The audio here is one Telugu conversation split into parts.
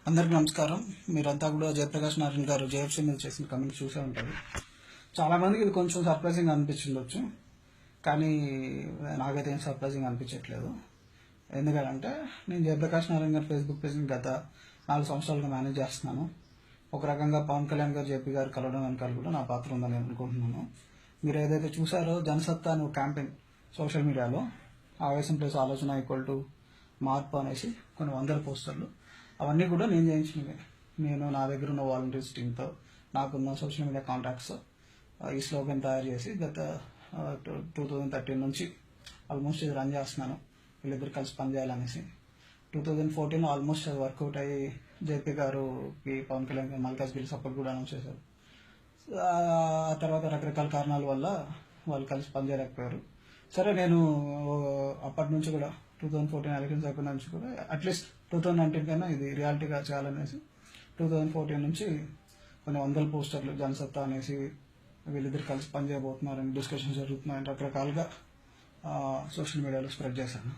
అందరికీ నమస్కారం. మీరంతా కూడా జయప్రకాష్ నారాయణ గారు జేఎఫ్సీ మీద చేసిన కమెంట్ చూసే ఉంటారు. చాలామందికి ఇది కొంచెం సర్ప్రైజింగ్ అనిపించవచ్చు, కానీ నాకైతే ఏం సర్ప్రైజింగ్ అనిపించట్లేదు. ఎందుకంటే నేను జయప్రకాష్ నారాయణ గారి ఫేస్బుక్ పేజ్ని గత 4 సంవత్సరాలుగా మేనేజ్ చేస్తున్నాను. ఒక రకంగా పవన్ కళ్యాణ్ గారు జేపీ గారు కలవడం వెనకాల కూడా నా పాత్ర ఉందని నేను అనుకుంటున్నాను. మీరు ఏదైతే చూసారో జనసత్తా అనే క్యాంపెయిన్ సోషల్ మీడియాలో ఆవేశం ప్లస్ ఆలోచన ఈక్వల్ టు మార్పు అనేసి కొన్ని వందల పోస్టర్లు, అవన్నీ కూడా నేను చేయించినవి. నేను నా దగ్గర ఉన్న వాలంటీర్స్ టీంతో, నాకున్న సోషల్ మీడియా కాంటాక్ట్స్ ఈ స్లోగన్ తయారు చేసి గత 2013 నుంచి ఆల్మోస్ట్ ఇది రన్ చేస్తున్నాను. వీళ్ళిద్దరు కలిసి పనిచేయాలనేసి 2014లో ఆల్మోస్ట్ అది వర్కౌట్ అయ్యి జేపీ గారుకి పవన్ కళ్యాణ్ గారు మల్కాజ్గిరి సపోర్ట్ కూడా అనౌన్స్ చేశారు. ఆ తర్వాత రకరకాల కారణాల వల్ల వాళ్ళు కలిసి పనిచేయలేకపోయారు. సరే, నేను అప్పటి నుంచి కూడా 2014 ఎలక్షన్స్ అయిపోయిన నుంచి కూడా అట్లీస్ట్ 2019 కన్నా ఇది రియాలిటీగా చేయాలనేసి 2014 నుంచి కొన్ని వందల పోస్టర్లు జనసత్తా అనేసి వీళ్ళిద్దరు కలిసి పనిచేయబోతున్నారని డిస్కషన్స్ జరుగుతున్నాయని రకరకాలుగా సోషల్ మీడియాలో స్ప్రెడ్ చేశాను.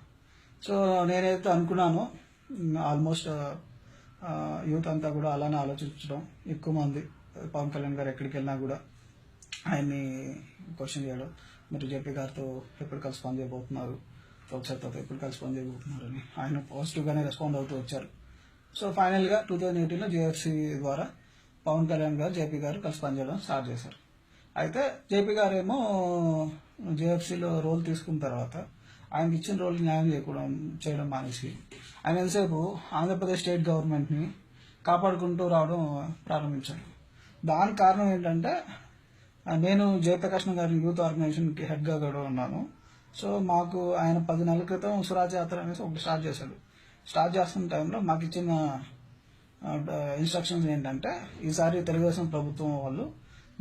సో నేనైతే అనుకున్నానో ఆల్మోస్ట్ యూత్ అంతా కూడా అలానే ఆలోచించడం, ఎక్కువ మంది పవన్ కళ్యాణ్ గారు ఎక్కడికి వెళ్ళినా కూడా ఆయన్ని క్వశ్చన్ చేయడం, మీరు జేపీ గారితో ఎప్పుడు కలిసి పనిచేయబోతున్నారు, ఒకసారితో ఎప్పుడు కలిసి పనిచేయబోతున్నారని ఆయన పాజిటివ్గానే రెస్పాండ్ అవుతూ వచ్చారు. సో ఫైనల్గా 2018లో జేఎఫ్సీ ద్వారా పవన్ కళ్యాణ్ గారు జేపీ గారు కలిసి పనిచేయడం స్టార్ట్ చేశారు. అయితే జేపీ గారు ఏమో జేఎఫ్సీలో రోల్ తీసుకున్న తర్వాత ఆయనకి ఇచ్చిన రోల్ న్యాయం చేయడం మానేసి ఆయన ఎంతసేపు ఆంధ్రప్రదేశ్ స్టేట్ గవర్నమెంట్ని కాపాడుకుంటూ రావడం ప్రారంభించారు. దానికి కారణం ఏంటంటే, నేను జయప్రకాష్ గారి యూత్ ఆర్గనైజేషన్కి హెడ్గా కూడా ఉన్నాను. సో మాకు ఆయన 10 నెలల క్రితం స్వరాజ్ యాత్ర అనేసి ఒకటి స్టార్ట్ చేశాడు. స్టార్ట్ చేస్తున్న టైంలో మాకు ఇచ్చిన ఇన్స్ట్రక్షన్స్ ఏంటంటే, ఈసారి తెలుగుదేశం ప్రభుత్వం వాళ్ళు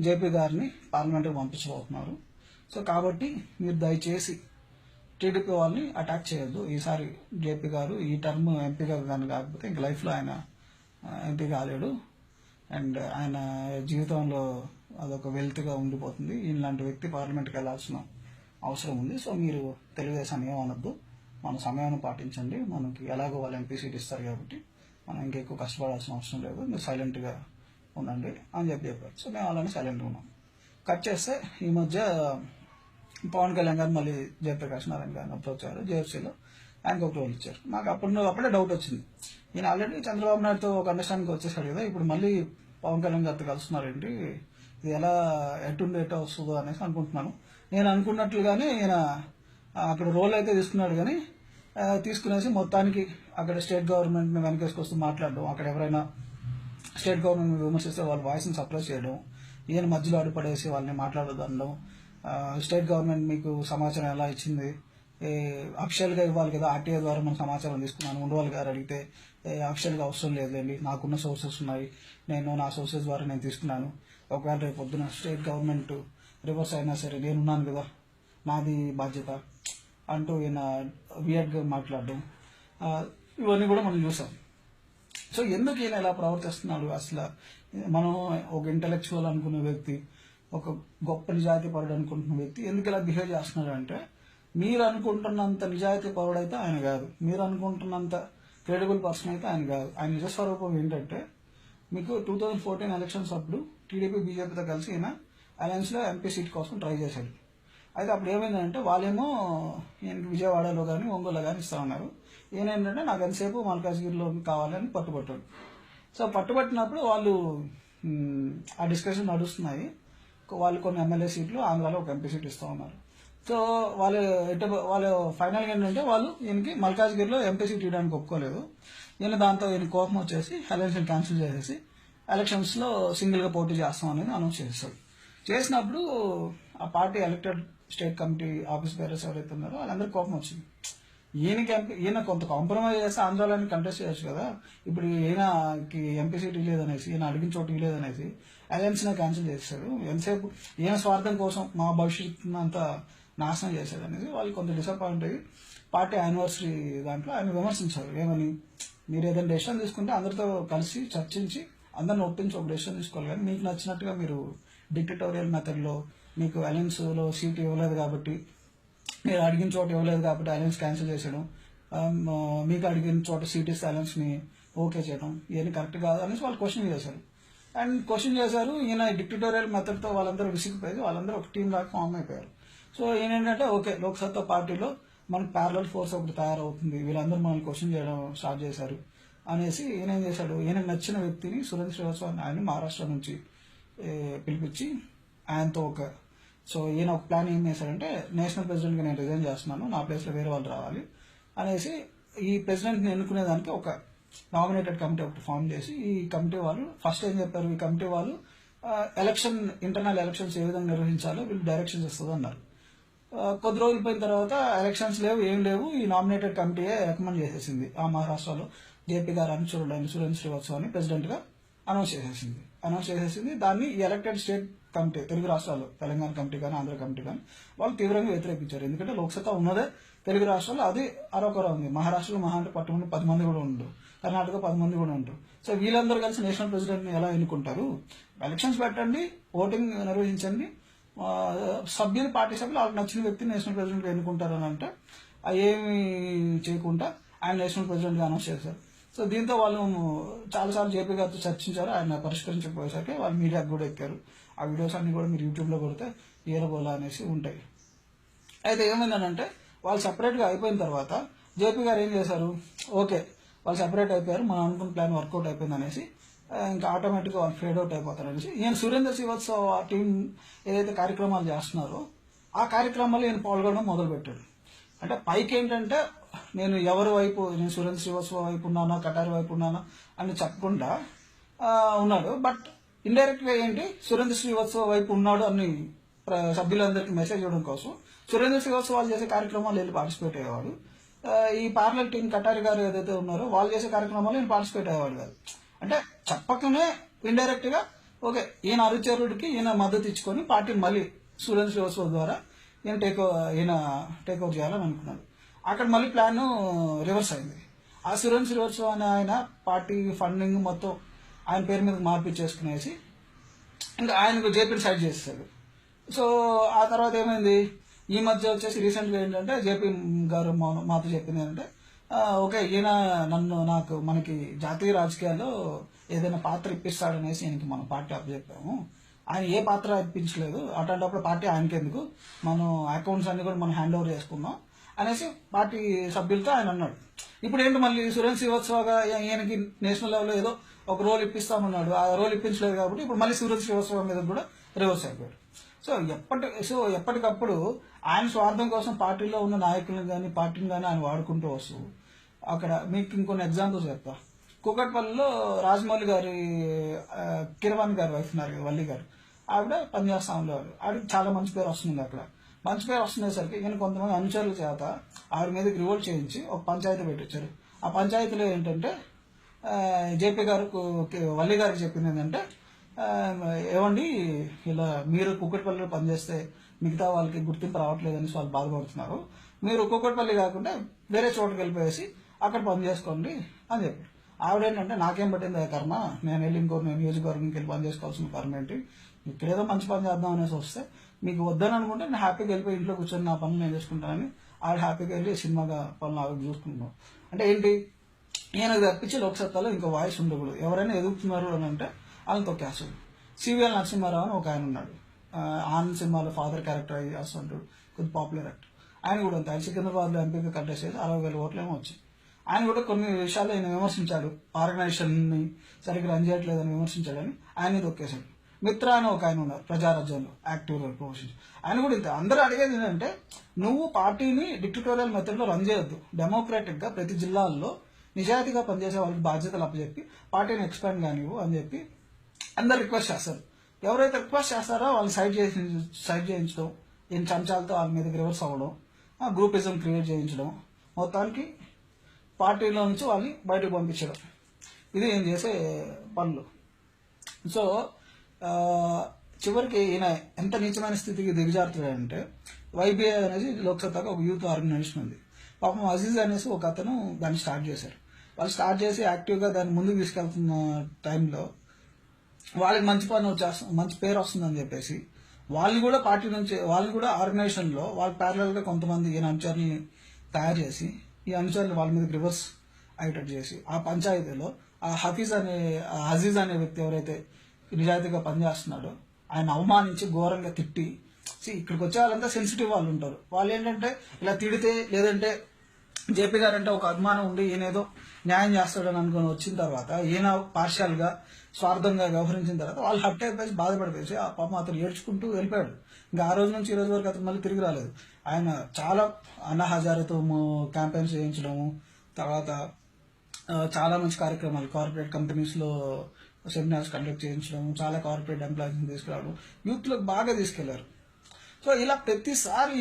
జేపీ గారిని పార్లమెంట్కి పంపించబోతున్నారు. సో కాబట్టి మీరు దయచేసి టీడీపీ వాళ్ళని అటాక్ చేయొద్దు. ఈసారి జేపీ గారు ఈ టర్మ్ ఎంపీగా కానీ కాకపోతే ఇంక లైఫ్లో ఆయన ఎంపీ కాలేడు, అండ్ ఆయన జీవితంలో అదొక వెల్త్గా ఉండిపోతుంది. ఇలాంటి వ్యక్తి పార్లమెంట్కి వెళ్ళాల్సిన అవసరం ఉంది. సో మీరు తెలుగుదేశాన్ని ఏమనొద్దు, మన సమయాన్ని పాటించండి, మనకి ఎలాగో వాళ్ళు ఎంపీ సీట్ ఇస్తారు కాబట్టి మనం ఇంకెక్కువ కష్టపడాల్సిన అవసరం లేదు, మీరు సైలెంట్గా ఉండండి అని చెప్పారు. సో మేము అలానే సైలెంట్గా ఉన్నాం. కట్ చేస్తే ఈ మధ్య పవన్ కళ్యాణ్ గారు మళ్ళీ జయప్రకాష్ నారాయణ గారిని అప్రోచ్ అయ్యారు. జేఎఫ్సీలో ఆయనకు ఒక రోల్ ఇచ్చారు. నాకు అప్పుడే డౌట్ వచ్చింది, ఈయన ఆల్రెడీ చంద్రబాబు నాయుడుతో ఒక అండర్స్టాండింగ్ వచ్చేసాడు కదా, ఇప్పుడు మళ్ళీ పవన్ కళ్యాణ్ గారితో కలుస్తున్నారేంటి, ఇది ఎలా ఎటు వస్తుందో అనేసి అనుకుంటున్నాను. నేను అనుకున్నట్లుగానే ఈయన అక్కడ రోల్ అయితే తీసుకున్నాడు, కానీ తీసుకునేసి మొత్తానికి అక్కడ స్టేట్ గవర్నమెంట్ని వెనకేసుకొస్తూ మాట్లాడడం, అక్కడ ఎవరైనా స్టేట్ గవర్నమెంట్ విమర్శిస్తే వాళ్ళ వాయిస్ని సప్రెస్ చేయడం, ఈయన మధ్యలో అడ్డుపడేసి వాళ్ళని మాట్లాడదనడం, స్టేట్ గవర్నమెంట్ మీకు సమాచారం ఎలా ఇచ్చింది, అఫిషియల్గా ఇవ్వాలి కదా, ఆర్టీఐ ద్వారా మనం సమాచారం తీసుకున్నాను, ఉండవాలి గారు అడిగితే అఫిషియల్గా అవసరం లేదండి, నాకున్న సోర్సెస్ ఉన్నాయి, నేను నా సోర్సెస్ ద్వారా నేను తీసుకున్నాను, ఒకవేళ రేపు పొద్దున స్టేట్ గవర్నమెంట్ రివర్స్ అయినా సరే నేనున్నాను కదా, నాది బాధ్యత అంటూ ఈయన వియర్డ్గా మాట్లాడడం, ఇవన్నీ కూడా మనం చూసాం. సో ఎందుకు ఈయన ఎలా ప్రవర్తిస్తున్నాడు, అసలు మనం ఒక ఇంటలెక్చువల్ అనుకునే వ్యక్తి, ఒక గొప్ప నిజాయితీ పరుడు అనుకుంటున్న వ్యక్తి ఎందుకు ఇలా బిహేవ్ చేస్తున్నాడు అంటే, మీరు అనుకుంటున్నంత నిజాయితీ పరుడు అయితే ఆయన కాదు, మీరు అనుకుంటున్నంత క్రెడిబుల్ పర్సన్ అయితే ఆయన కాదు. ఆయన నిజస్వరూపం ఏంటంటే, మీకు 2014 ఎలక్షన్స్ అప్పుడు టీడీపీ బీజేపీతో కలిసి ఈయన అలయన్స్లో ఎంపీ సీట్ కోసం ట్రై చేశాడు. అయితే అప్పుడు ఏమైందంటే, వాళ్ళేమో ఈయనకి విజయవాడలో కానీ ఒంగోలులో కానీ ఇస్తా ఉన్నారు. ఈయన ఏంటంటే నాకు ఎంతసేపు మల్కాజ్గిరిలో కావాలని పట్టుబట్టాడు. సో పట్టుబట్టినప్పుడు వాళ్ళు ఆ డిస్కషన్ నడుస్తున్నాయి, వాళ్ళు కొన్ని ఎమ్మెల్యే సీట్లు ఆంధ్రాలో ఒక ఎంపీ సీట్ ఇస్తూ ఉన్నారు. సో వాళ్ళు ఫైనల్గా ఏంటంటే, వాళ్ళు ఈయనకి మల్కాజ్గిరిలో ఎంపీ సీట్ ఇవ్వడానికి ఒప్పుకోలేదు. దాంతో ఈయన కోపం వచ్చేసి ఎలక్షన్ క్యాన్సిల్ చేసేసి ఎలక్షన్స్లో సింగిల్గా పోటీ చేస్తాం అనేది అనౌన్స్ చేశారు. చేసినప్పుడు ఆ party elected state committee office bearers ఎవరైతే ఉన్నారో వాళ్ళందరికీ కోపం వచ్చింది. ఈయన కొంత కాంప్రమైజ్ చేస్తే ఆందోళన కంటెస్ట్ చేయొచ్చు కదా, ఇప్పుడు ఈయనకి ఎంపీ సీట్ ఇవ్వలేదనేసి, ఈయన అడిగిన చోటు ఇవ్వలేదనేసి అలయన్స్నే క్యాన్సిల్ చేశాడు. ఎంతసేపు ఈయన స్వార్థం కోసం మా భవిష్యత్తు అంతా నాశనం చేశాడు అనేది వాళ్ళు కొంత డిసప్పాయింట్ అయ్యి పార్టీ యానివర్సరీ దాంట్లో ఆయన విమర్శించారు. ఏమని, మీరు ఏదైనా డెసిషన్ తీసుకుంటే అందరితో కలిసి చర్చించి అందరిని ఒప్పించి ఒక డెసిషన్ తీసుకోవాలి, కానీ మీకు నచ్చినట్టుగా మీరు డిక్టటోరియల్ మెథడ్లో మీకు అలయన్స్లో సీట్ ఇవ్వలేదు కాబట్టి, మీరు అడిగిన చోట ఇవ్వలేదు కాబట్టి అలయన్స్ క్యాన్సిల్ చేశాడు, మీకు అడిగిన చోట సీట్ ఇస్తే అలయన్స్ని ఓకే చేయడం ఇవన్నీ కరెక్ట్ కాదు అనేసి వాళ్ళు క్వశ్చన్ చేశారు. అండ్ క్వశ్చన్ చేశారు. ఈయన డిక్టటోరియల్ మెథడ్తో వాళ్ళందరూ విసిగిపోయి వాళ్ళందరూ ఒక టీం లాగా ఫామ్ అయిపోయారు. సో ఈయన ఏంటంటే ఓకే లోక్సత్తా పార్టీలో మనకు ప్యారలల్ ఫోర్స్ ఒకటి తయారవుతుంది, వీళ్ళందరూ మనల్ని క్వశ్చన్ చేయడం స్టార్ట్ చేశారు అనేసి ఈయన ఏం చేశాడు, ఈయనకు నచ్చిన వ్యక్తిని సురేంద్ర శ్రీవాస్తవ ఆయన మహారాష్ట్ర నుంచి పిలిపించి ఆయనతో సో ఈయన ఒక ప్లాన్ ఏం చేశాడంటే, నేషనల్ ప్రెసిడెంట్గా నేను రిజైన్ చేస్తున్నాను, నా ప్లేస్లో వేరే వాళ్ళు రావాలి అనేసి ఈ ప్రెసిడెంట్ని ఎన్నుకునేదానికి ఒక నామినేటెడ్ కమిటీ ఒకటి ఫామ్ చేసి, ఈ కమిటీ వాళ్ళు ఫస్ట్ ఏం చెప్పారు, ఈ కమిటీ వాళ్ళు ఇంటర్నల్ ఎలక్షన్స్ ఏ విధంగా నిర్వహించాలో వీళ్ళు డైరెక్షన్స్ ఇస్తుంది అన్నారు. కొద్ది రోజులు పోయిన తర్వాత ఎలక్షన్స్ లేవు, ఏం లేవు, ఈ నామినేటెడ్ కమిటీయే రికమెండ్ చేసేసింది ఆ మహారాష్ట్రలో జేపీ గారు అని చూడండి సురేంద్ర శ్రీవాస్తవ అని ప్రెసిడెంట్గా అనౌన్స్ చేసేసింది. దాన్ని ఎలక్టెడ్ స్టేట్ కమిటీ తెలుగు రాష్ట్రాలు తెలంగాణ కమిటీ కానీ ఆంధ్ర కమిటీ కానీ వాళ్ళు తీవ్రంగా వ్యతిరేకించారు. ఎందుకంటే లోక్సత్తా ఉన్నదే తెలుగు రాష్ట్రాల్లో, అది అరొకర ఉంది. మహారాష్ట్రలో మహా అంటే పట్టుమంది 10 మంది కూడా ఉండరు, కర్ణాటక 10 మంది కూడా ఉంటారు. సో వీళ్ళందరూ కలిసి నేషనల్ ప్రెసిడెంట్ని ఎలా ఎన్నుకుంటారు, ఎలక్షన్స్ పెట్టండి, ఓటింగ్ నిర్వహించండి, సభ్యులు పార్టీ సభ్యులు వాళ్ళకి నచ్చిన వ్యక్తిని నేషనల్ ప్రెసిడెంట్గా ఎన్నుకుంటారు అని అంటే ఏమి చేయకుండా ఆయన నేషనల్ ప్రెసిడెంట్గా అనౌన్స్ చేశారు. సో దీంతో వాళ్ళు చాలాసార్లు జేపీ గారితో చర్చించారు, ఆయన పరిష్కరించకపోయేసరికి వాళ్ళు మీడియాకు కూడా ఎక్కారు. ఆ వీడియోస్ అన్ని కూడా మీరు యూట్యూబ్లో కొడితే ఏరబోలా అనేసి ఉంటాయి. అయితే ఏమైందనంటే వాళ్ళు సపరేట్గా అయిపోయిన తర్వాత జేపీ గారు ఏం చేశారు, ఓకే వాళ్ళు సపరేట్ అయిపోయారు, మనం అనుకున్న ప్లాన్ వర్కౌట్ అయిపోయింది అనేసి ఇంకా ఆటోమేటిక్గా వాళ్ళు ఫేడ్ అవుట్ అయిపోతారు అనేసి ఈయన సురేంద్ర శ్రీవాస్తవ టీం ఏదైతే కార్యక్రమాలు చేస్తున్నారో ఆ కార్యక్రమాల్లో ఈయన పాల్గొనడం మొదలుపెట్టాడు. అంటే పైకి ఏంటంటే నేను ఎవరి వైపు, నేను సురేంద్ర శ్రీవాస్తవ వైపు ఉన్నానా కటారి వైపు ఉన్నానా అని చెప్పకుండా ఉన్నాడు. బట్ ఇండైరెక్ట్గా ఏంటి, సురేంద్ర శ్రీవాస్తవ వైపు ఉన్నాడు అని సభ్యులందరికీ మెసేజ్ ఇవ్వడం కోసం సురేంద్ర శ్రీవాస్తవ వాళ్ళు చేసే కార్యక్రమాలు వెళ్ళి పార్టిసిపేట్ అయ్యేవాడు. ఈ పార్లమెంట్ టీం కటారి గారు ఏదైతే ఉన్నారో వాళ్ళు చేసే కార్యక్రమాలు నేను పార్టిసిపేట్ అయ్యేవాడు కాదు. అంటే చెప్పకనే ఇండైరెక్ట్గా ఓకే ఈయన అరుచరుడికి ఈయన మద్దతు ఇచ్చుకొని పార్టీని మళ్ళీ సురేంద్ర శ్రీవాస్తవ ద్వారా ఈయన టేక్ ఓవర్ చేయాలని అనుకున్నాడు. అక్కడ మళ్ళీ ప్లాన్ రివర్స్ అయింది. ఆ సురేంద్ర శ్రీవాస్తవ అనే ఆయన పార్టీ ఫండింగ్ మొత్తం ఆయన పేరు మీద మార్పిచ్చేసుకునేసి ఇంకా ఆయనకు జేపీని సైడ్ చేస్తాడు. సో ఆ తర్వాత ఏమైంది, ఈ మధ్య వచ్చేసి రీసెంట్గా ఏంటంటే జేపీ గారు మాతో చెప్పింది ఏంటంటే ఓకే ఈయన మనకి జాతీయ రాజకీయాల్లో ఏదైనా పాత్ర ఇప్పిస్తాడనేసి ఈయనకి మనం పార్టీ అప్పచెప్పాము, ఆయన ఏ పాత్ర ఇప్పించలేదు, అట్లాంటప్పుడు పార్టీ ఆయనకెందుకు, మనం అకౌంట్స్ అన్ని కూడా మనం హ్యాండ్ ఓవర్ చేసుకుందాం అనేసి పార్టీ సభ్యులతో ఆయన అన్నాడు. ఇప్పుడు ఏంటి మళ్ళీ సురేంద్ర శ్రీవాస్తవగా ఈయనకి నేషనల్ లెవెల్లో ఏదో ఒక రోల్ ఇప్పిస్తామన్నాడు, ఆ రోల్ ఇప్పించలేదు కాబట్టి ఇప్పుడు మళ్ళీ సురేంద్ర శ్రీవాస్తవ మీద కూడా రివర్స్ అయిపోయాడు. సో ఎప్పటికప్పుడు ఆయన స్వార్థం కోసం పార్టీలో ఉన్న నాయకులను కానీ పార్టీని కానీ ఆయన వాడుకుంటూ వస్తూ అక్కడ మీకు ఇంకొన్ని ఎగ్జాంపుల్స్ చెప్తా. కూకట్పల్లిలో రాజమౌళి గారి కిరవాణి గారి వైఫ్ ఉన్నారు కదా వల్లి గారు, ఆవిడ పనిచేస్తా ఉండేవారు. ఆవిడకి చాలా మంచి పేరు వస్తుంది. అక్కడ మంచి పేరు వస్తుండేసరికి ఈయన కొంతమంది అనుచరుల చేత ఆవిడ మీదకి రివోల్ట్ చేయించి ఒక పంచాయతీ పెట్టించారు. ఆ పంచాయతీలో ఏంటంటే జేపీ గారు వల్లి గారికి చెప్పింది ఏంటంటే, ఏమండి ఇలా మీరు కూకట్పల్లిలో పనిచేస్తే మిగతా వాళ్ళకి గుర్తింపు రావట్లేదని వాళ్ళు బాధపడుతున్నారు, మీరు కూకట్పల్లి కాకుండా వేరే చోటుకి వెళ్ళిపోయేసి అక్కడ పని చేసుకోండి అని చెప్పారు. ఆవిడేంటంటే నాకేం పట్టింది కర్మ, నేను వెళ్ళి ఇంకో నియోజకవర్గంకి వెళ్ళి పని చేసుకోవాల్సిన కర్మ ఏంటి, ఇక్కడేదో మంచి పని చేద్దాం అనేసి వస్తే మీకు వద్దని అనుకుంటే నేను హ్యాపీగా వెళ్ళిపోయి ఇంట్లో కూర్చొని నా పనులు నేను చేసుకుంటానని ఆవిడ హ్యాపీగా వెళ్ళి సినిమాగా పనులు ఆవిడ చూసుకుంటున్నాం. అంటే ఏంటి, ఈయనకు తప్పించి లోక్సత్తాలో ఇంకా వాయిస్ ఉండకూడదు, ఎవరైనా ఎదుగుతున్నారు అని అంటే వాళ్ళని తొక్కేస్తాడు. సివిఎల్ నరసింహారావు అని ఒక ఆయన ఉన్నాడు, ఆనంద్ సినిమాలో ఫాదర్ క్యారెక్టర్ చేస్తుంటాడు, కొద్ది పాపులర్ యాక్టర్. ఆయన కూడా అంతే, ఆయన సికింద్రాబాద్లో ఎంపీగా కంటెస్ట్ చేసి 60,000 ఓట్లు ఏమో వచ్చాయి. ఆయన కూడా కొన్ని విషయాల్లో ఆయన విమర్శించాడు, ఆర్గనైజేషన్ని సరిగ్గా రన్ చేయట్లేదని విమర్శించాడని ఆయన తొక్కేశాడు. మిత్ర అని ఒక ఆయన ఉన్నారు ప్రజారాజ్యంలో యాక్టివ్ ప్రమోషన్, ఆయన కూడా ఇంత. అందరూ అడిగేది ఏంటంటే నువ్వు పార్టీని డిక్టటోరియల్ మెథడ్లో రన్ చేయొద్దు, డెమోక్రాటిక్గా ప్రతి జిల్లాల్లో నిజాయితీగా పనిచేసే వాళ్ళకి బాధ్యతలు అప్పచెప్పి పార్టీని ఎక్స్పాండ్ కానివ్వు అని చెప్పి అందరు రిక్వెస్ట్ చేస్తారు. ఎవరైతే రిక్వెస్ట్ చేస్తారో వాళ్ళు సైడ్ చేయించడం, ఈయన చంచాలతో వాళ్ళ మీద రివర్స్ అవ్వడం, గ్రూపిజం క్రియేట్ చేయించడం, మొత్తానికి పార్టీలో నుంచి వాళ్ళని బయటకు పంపించడం, ఇది ఏం చేసే పనులు. సో చివరికి ఈయన ఎంత నీచమైన స్థితికి దిగజారుతాడంటే, వైబీఐ అనేది లోక్సత్తాగా ఒక యూత్ ఆర్గనైజేషన్ ఉంది. పాపం అజీజ్ అనేసి ఒక అతను దాన్ని స్టార్ట్ చేశారు. వాళ్ళు స్టార్ట్ చేసి యాక్టివ్గా దాన్ని ముందుకు తీసుకెళ్తున్న టైంలో వాళ్ళకి మంచి పేరు వస్తుందని చెప్పేసి వాళ్ళని కూడా పార్టీ నుంచి, వాళ్ళని కూడా ఆర్గనైజేషన్లో వాళ్ళ ప్యారలల్గా కొంతమంది ఈయన అనుచరుల్ని తయారు చేసి ఈ అనుచరులు వాళ్ళ మీద రివర్స్ అజిటేట్ చేసి ఆ పంచాయతీలో ఆ అజీజ్ అనే వ్యక్తి ఎవరైతే నిజాయితీగా పనిచేస్తున్నాడో ఆయన అవమానించి ఘోరంగా తిట్టి, ఇక్కడికి వచ్చే వాళ్ళంతా సెన్సిటివ్ వాళ్ళు ఉంటారు. వాళ్ళు ఏంటంటే ఇలా తిడితే, లేదంటే జేపీ గారు అంటే ఒక అభిమానం ఉండి ఈయనేదో న్యాయం చేస్తాడని అనుకుని వచ్చిన తర్వాత ఈయన పార్షియల్గా స్వార్థంగా వ్యవహరించిన తర్వాత వాళ్ళు హట్ అయిపోయి బాధపడిపోయి ఆ పాపం అతను ఏడ్చుకుంటూ వెళ్ళిపోయాడు. ఇంకా ఆ రోజు నుంచి ఈ రోజు వరకు అతను మళ్ళీ తిరిగి రాలేదు. ఆయన చాలా అన్నా హజారేతో క్యాంపెయిన్స్ చేయించడము, తర్వాత చాలా మంచి కార్యక్రమాలు కార్పొరేట్ కంపెనీస్లో సెమినార్స్ కండక్ట్ చేయించడం, చాలా కార్పొరేట్ ఎంప్లాయీస్ని తీసుకురావడం, యూత్లోకి బాగా తీసుకెళ్లారు. సో ఇలా ప్రతిసారి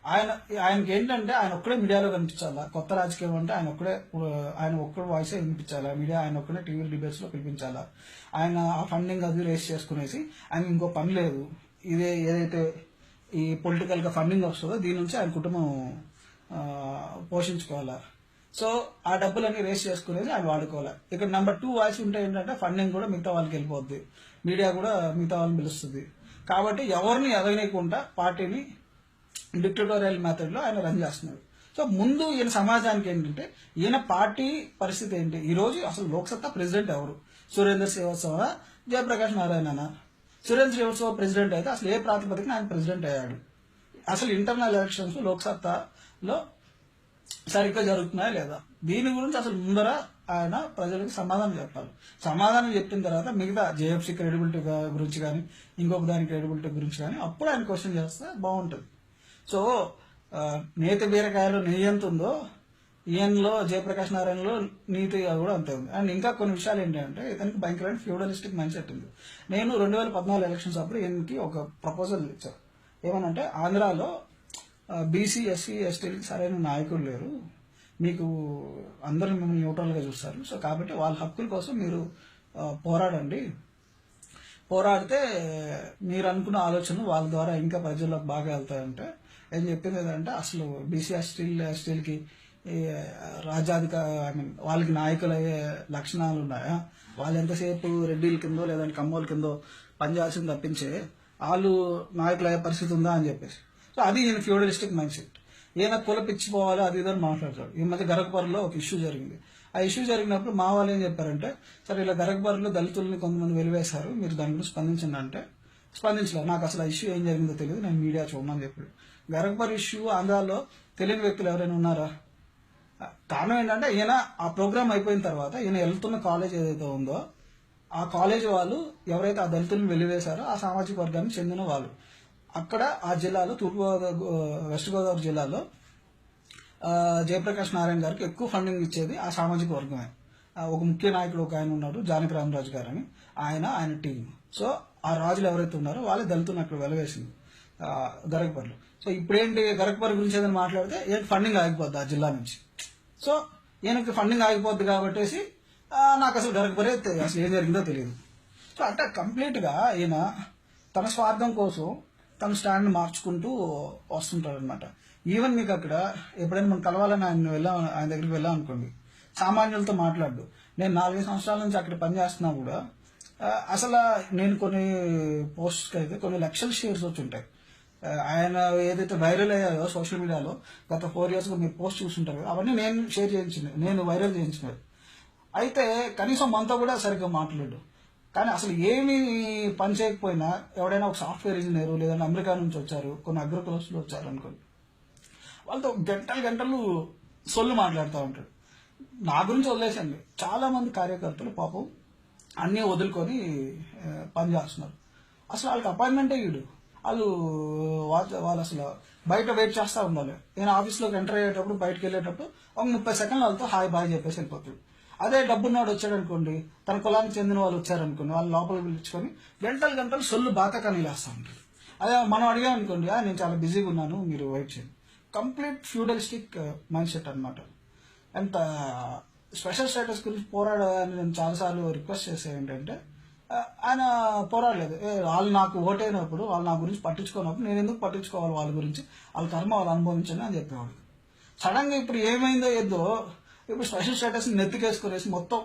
ఆయనకి ఏంటంటే ఆయన ఒక్కడే మీడియాలో కనిపించాలా, కొత్త రాజకీయం అంటే ఆయన ఒక్కడే వాయిసే వినిపించాలా, మీడియా ఆయన ఒక్కడే టీవీ డిబేట్స్లో పిలిపించాలా. ఆయన ఆ ఫండింగ్ అది రేస్ చేసుకునేసి ఆయన ఇంకో పని లేదు, ఏదైతే ఈ పొలిటికల్గా ఫండింగ్ వస్తుందో దీని నుంచి ఆయన కుటుంబం పోషించుకోవాలా. సో ఆ డబ్బులన్నీ రేస్ చేసుకునేది ఆయన వాడుకోవాలి. ఇక్కడ నెంబర్ 2 వాయిస్ ఉంటే ఏంటంటే ఫండింగ్ కూడా మిగతా వాళ్ళకి వెళ్ళిపోద్ది, మీడియా కూడా మిగతా వాళ్ళని పిలుస్తుంది. కాబట్టి ఎవరిని ఎదగనీయకుండా పార్టీని డిక్టటోరియల్ మెథడ్లో ఆయన రన్ చేస్తున్నాడు. సో ముందు ఈయన సమాజానికి ఏంటంటే ఈయన పార్టీ పరిస్థితి ఏంటి, ఈరోజు అసలు లోక్సత్తా ప్రెసిడెంట్ ఎవరు, సురేందర్ శ్రీవత్సవ, జయప్రకాష్ నారాయణ. సురేంద్ర శ్రీవత్సవ ప్రెసిడెంట్ అయితే అసలు ఏ ప్రాతిపదికన ఆయన ప్రెసిడెంట్ అయ్యాడు, అసలు ఇంటర్నల్ ఎలక్షన్స్ లోక్సత్తాలో సరిగ్గా జరుగుతున్నాయా లేదా, దీని గురించి అసలు ముందర ఆయన ప్రజలకు సమాధానం చెప్పాలి. సమాధానం చెప్పిన తర్వాత మిగతా జేఎఫ్సీ క్రెడిబిలిటీ గురించి కానీ ఇంకొక దాని క్రెడిబిలిటీ గురించి కానీ అప్పుడు ఆయన క్వశ్చన్ చేస్తే బాగుంటుంది. సో నేతి బీరకాయలో నెయ్యి ఎంత ఉందో ఈయనలో జయప్రకాష్ నారాయణలో నీతి కూడా అంతే ఉంది. అండ్ ఇంకా కొన్ని విషయాలు ఏంటంటే ఇతనికి భయంకరమైన ఫ్యూడలిస్టిక్ మైండ్ సెట్ ఉంది. నేను 2014 ఎలక్షన్స్ అప్పుడు ఈయనకి ఒక ప్రపోజల్ ఇచ్చాను. ఏమనంటే ఆంధ్రాలో బీసీ ఎస్సీ ఎస్టీలకి సరైన నాయకులు లేరు, మీకు అందరూ మిమ్మల్ని న్యూట్రల్గా చూస్తారు, సో కాబట్టి వాళ్ళ హక్కుల కోసం మీరు పోరాడండి, పోరాడితే మీరు అనుకున్న ఆలోచనలు వాళ్ళ ద్వారా ఇంకా ప్రజల్లోకి బాగా వెళ్తాయంటే ఏం చెప్పింది ఏంటంటే అసలు బీసీ ఎస్టీలకి వాళ్ళకి నాయకులు అయ్యే లక్షణాలు ఉన్నాయా, వాళ్ళు ఎంతసేపు రెడ్డిల కిందో లేదంటే కమ్మోల కిందో పనిచేయాల్సింది తప్పించే వాళ్ళు నాయకులు అయ్యే పరిస్థితి ఉందా అని చెప్పేసి. సో అది ఈయన ఫ్యూడలిస్టిక్ మైండ్ సెట్. ఈయన కులపిచ్చిపోవాలి అది ఇదని మాట్లాడతాడు. ఈ మధ్య గరగపర్రులో ఒక ఇష్యూ జరిగింది. ఆ ఇష్యూ జరిగినప్పుడు మా వాళ్ళు ఏం చెప్పారంటే, సరే ఇలా గరగపర్రులో దళితుల్ని కొంతమంది వెలివేశారు, మీరు దాని గురించి స్పందించండి అంటే స్పందించలేదు. నాకు అసలు ఆ ఇష్యూ ఏం జరిగిందో తెలియదు, నేను మీడియా చూడమని చెప్పాడు. గరగపర్రు ఇష్యూ ఆంధ్రాలో తెలియని వ్యక్తులు ఎవరైనా ఉన్నారా? కారణం ఏంటంటే ఈయన ఆ ప్రోగ్రామ్ అయిపోయిన తర్వాత ఈయన వెళ్తున్న కాలేజ్ ఏదైతే ఉందో ఆ కాలేజ్ వాళ్ళు ఎవరైతే ఆ దళితులను వెలివేశారో ఆ సామాజిక వర్గానికి చెందిన వాళ్ళు అక్కడ ఆ జిల్లాలో వెస్ట్ గోదావరి జిల్లాలో జయప్రకాష్ నారాయణ గారికి ఎక్కువ ఫండింగ్ ఇచ్చేది ఆ సామాజిక వర్గమే. ఒక ముఖ్య నాయకుడు ఒక ఆయన ఉన్నాడు, జానకి రామరాజు గారు అని, ఆయన టీం. సో ఆ రాజులు ఎవరైతే ఉన్నారో వాళ్ళే దళితులను అక్కడ వెలవేసింది గరగపర్రులో. సో ఇప్పుడేంటి గరగపర్రు గురించి ఏదైనా మాట్లాడితే ఏంటి ఫండింగ్ ఆగిపోద్ది ఆ జిల్లా నుంచి. సో ఈయనకి ఫండింగ్ ఆగిపోద్ది కాబట్టి నాకు అసలు గరగపర్రే అసలు ఏం జరిగిందో తెలియదు. సో అంటే కంప్లీట్గా ఈయన తన స్వార్థం కోసం తన స్టాండ్ మార్చుకుంటూ వస్తుంటాడు అనమాట. ఈవెన్ మీకు అక్కడ ఎప్పుడైనా మనం కలవాలని ఆయన దగ్గరికి వెళ్ళాం అనుకోండి, సామాన్యులతో మాట్లాడు. నేను 4 సంవత్సరాల నుంచి అక్కడ పనిచేస్తున్నా కూడా అసలు నేను కొన్ని పోస్ట్స్కి అయితే కొన్ని లక్షల షేర్స్ వచ్చి ఉంటాయి. ఆయన ఏదైతే వైరల్ అయ్యాయో సోషల్ మీడియాలో గత 4 yearsగా మీరు పోస్ట్ చూస్తుంటారు, అవన్నీ నేను షేర్ చేయించినవి, నేను వైరల్ చేయించినవి. అయితే కనీసం మనతో కూడా సరిగ్గా మాట్లాడు. కానీ అసలు ఏమి పని చేయకపోయినా ఎవడైనా ఒక సాఫ్ట్వేర్ ఇంజనీర్ లేదంటే అమెరికా నుంచి వచ్చారు, కొన్ని అగ్రికల్చర్లో వచ్చారు అనుకోండి, వాళ్ళతో గంటలు సొల్లు మాట్లాడుతూ ఉంటాడు. నా గురించి వదిలేసండి, చాలా మంది కార్యకర్తలు పాపం అన్నీ వదులుకొని పని చేస్తున్నారు. అసలు వాళ్ళకి అపాయింట్మెంటే ఇడు, వాళ్ళు అసలు బయట వెయిట్ చేస్తూ ఉండాలి. నేను ఆఫీస్లోకి ఎంటర్ అయ్యేటప్పుడు బయటకు వెళ్ళేటప్పుడు ఒక 30 సెకండ్లు వాళ్ళతో హాయ్ బాయ్ చెప్పేసి వెళ్ళిపోతాడు. అదే డబ్బున్నవాడు వచ్చాడు అనుకోండి, తన కులానికి చెందిన వాళ్ళు వచ్చారనుకోండి, వాళ్ళు లోపలికి పిలుచుకొని గంటలు సొల్లు బాతకాని లేస్తూ ఉంటాడు. అదే మనం అడిగామనుకోండి, నేను చాలా బిజీగా ఉన్నాను మీరు వెయిట్ చేయండి. కంప్లీట్ ఫ్యూడలిస్టిక్ మైండ్ సెట్ అనమాట. అంత స్పెషల్ స్టేటస్ గురించి పోరాడాలని నేను చాలాసార్లు రిక్వెస్ట్ చేసే ఏంటంటే ఆయన పోరాడలేదు. వాళ్ళు నాకు ఓటైనప్పుడు వాళ్ళు నా గురించి పట్టించుకున్నప్పుడు నేను ఎందుకు పట్టించుకోవాలి వాళ్ళ గురించి, వాళ్ళ కర్మ వాళ్ళు అనుభవించండి అని చెప్పేవాడు. సడన్గా ఇప్పుడు ఏమైందో ఏదో ఇప్పుడు స్పెషల్ స్టేటస్ని నెత్తికేసుకునేసి మొత్తం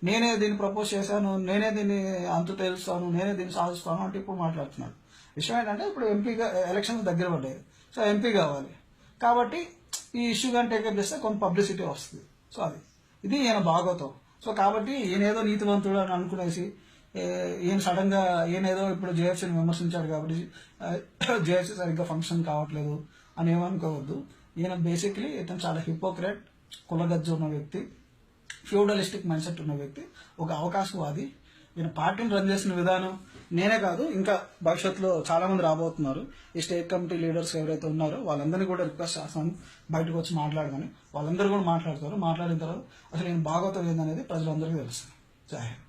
నేనే దీన్ని ప్రపోజ్ చేశాను, నేనే దీన్ని అంతు తేలుస్తాను, నేనే దీన్ని సాధిస్తాను అంటే ఇప్పుడు మాట్లాడుతున్నాడు. విషయం ఏంటంటే ఇప్పుడు ఎంపీగా ఎలక్షన్స్ దగ్గర పడ్డాయి, సో ఎంపీ కావాలి కాబట్టి ఈ ఇష్యూ కానీ టేకప్ చేస్తే కొంత పబ్లిసిటీ వస్తుంది. సో అది ఇది ఈయన భాగవతం. సో కాబట్టి ఈయన ఏదో నీతివంతుడు అని అనుకునేసి ఈయన సడన్ గా ఈయనేదో ఇప్పుడు జేఎఫ్సీని విమర్శించాడు కాబట్టి జేఎఫ్సీ సరిగ్గా ఫంక్షన్ కావట్లేదు అని ఏమనుకోవద్దు. ఈయన బేసిక్లీ ఇతను చాలా హిపోక్రెట్, కులగజ్జ ఉన్న వ్యక్తి, ఫ్యూడలిస్టిక్ మైండ్ సెట్ ఉన్న వ్యక్తి, ఒక అవకాశవాది. ఈయన పార్టీని రన్ చేసిన విధానం నేనే కాదు, ఇంకా భవిష్యత్తులో చాలా మంది రాబోతున్నారు. ఈ స్టేట్ కమిటీ లీడర్స్ ఎవరైతే ఉన్నారో వాళ్ళందరినీ కూడా రిక్వెస్ట్ చేస్తాను బయటకు వచ్చి మాట్లాడమని. వాళ్ళందరూ కూడా మాట్లాడతారు. మాట్లాడిన తర్వాత అసలు ఈయన భాగవతం ఏందనేది ప్రజలందరికీ తెలుస్తుంది. జై హింద్.